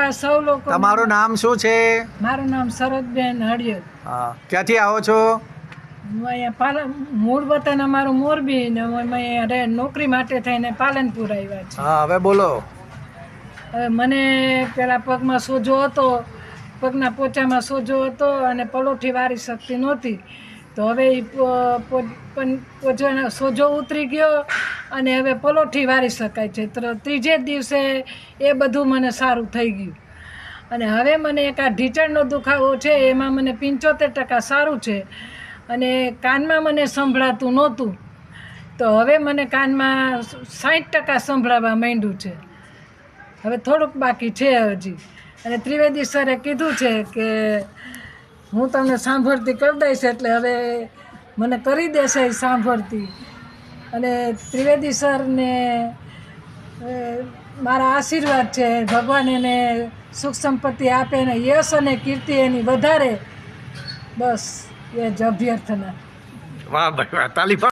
તમારા સૌ લોકો. તમારું નામ શું છે? મારું નામ સરોજબેન હળિયર. હા, ક્યાંથી આવો છો? હું અહીંયા મૂળ વતન અમારું મોરબી ને અમે અહીંયા નોકરી માટે થઈને પાલનપુર આવ્યા છીએ. હા, હવે બોલો. હવે મને પેલા પગમાં સોજો હતો, પગના પોચામાં સોજો હતો અને પલોઠી વારી શકતી નહોતી. તો હવે એ સોજો ઉતરી ગયો અને હવે પલોઠી વારી શકાય છે. તો ત્રીજે દિવસે એ બધું મને સારું થઈ ગયું. અને હવે મને એક આ ઢીચણનો દુખાવો છે, એમાં મને 75% સારું છે. અને કાનમાં મને સંભળાતું નહોતું, તો હવે મને કાનમાં 60% સંભળાવા માંડ્યું છે. હવે થોડુંક બાકી છે હજી. અને ત્રિવેદી સરે કીધું છે કે હું તમને સાંભળતી કરી દઈશ, એટલે હવે મને કરી દેશે સાંભળતી. અને ત્રિવેદી સરને મારા આશીર્વાદ છે. ભગવાન એને સુખ સંપત્તિ આપે ને યશ અને કીર્તિ એની વધારે, બસ એ જ અભ્યર્થના. વાહ ભાઈ વાહ, તાલી